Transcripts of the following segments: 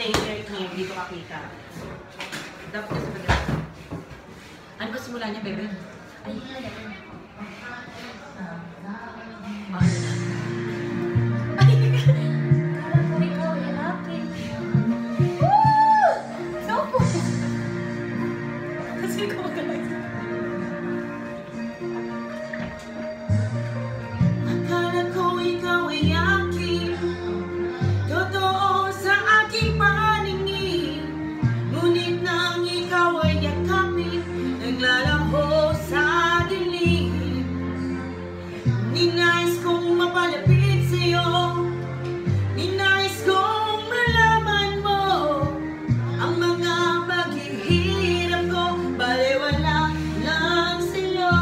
stay here, dito ka kita. Dapat ka sa pagkakita. Ano ba simula niya, bebe? Ay, ano na? Ay, kala ko ikaw ay akin. Woo! No po! Kasi ko magaling. Akala ko ikaw ay akin, totoo sa aking paningin. Ngunit nang ikaw ay yakapin, naglalaho sa dilim. Ninais kong mapalapit sa'yo, ninais kong malaman mo ang mga paghihirap ko, baliwala lang sa'yo.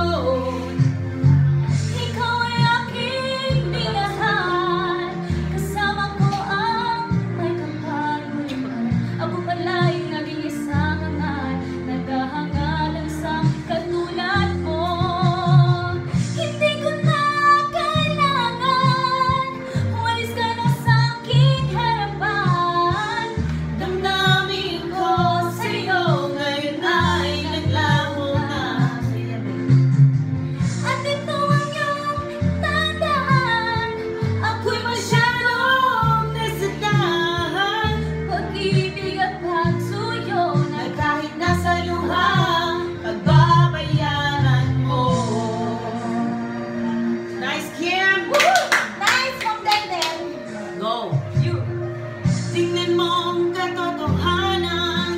Ikaw ay aking minahal, kasama ko ang may kapaluan. Ako pala'y naging isang angal, naghahangalan sa katulad mo. Hindi ko na kailangan, umalis ka na sa aking harapan. Damdamin ko sa'yo, ngayon ay naglaho na. At ito ang iyong tandaan, Ako'y masyadong nasaktan, pag-ibig at pagsuyo na na kahit nasa luha, pagbabayaran mo. Nice, Kim! nice from Denden. Go! You. Tingnan mo ang katotohanan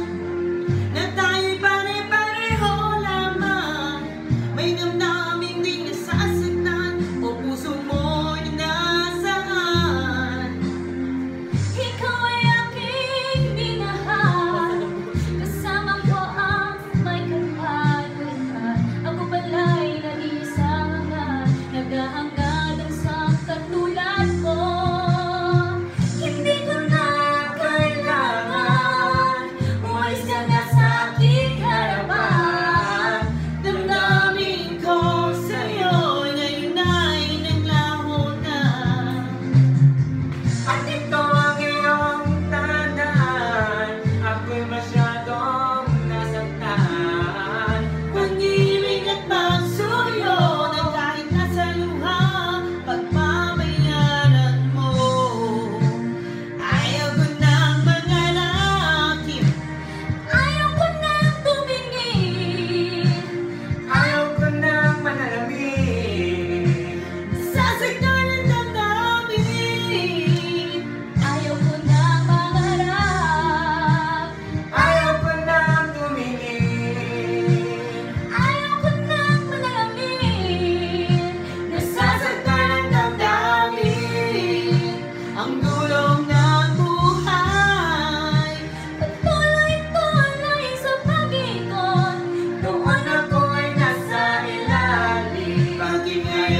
na tayo'y pare-pareho lamang. May damdamin di nasasaktan o puso mo'y nasaan. Ikaw ay aking minahal, kasama ko ang may kapalitan. Ako pala'y nag-iisang angal, naghahangad sa katulad ko. Hindi ko na kailangan, umalis ka na sa aking harapan. Damdamin ko sa'yo, ngayon ay naglaho na. At ito ang iyong tandaan, ako'y masyadong nasaktan. Pag-ibig at pagsuyo na kahit nasa luha, pagbabayaran mo. Ayaw ko ng mga lakip, Ayaw ko nang tumingin, Ayaw ko nang manalamin. sasaktan ang damdamin. ayaw ko nang mangarap, Ayaw ko nang tumingin. ayaw ko nang manalamin. Nasasaktan ang damdamin, ang dulong ng buhay. Patuloy-tuloy sa pag-ikot, Noon ako ay nasa ilalim. Bakit ngayon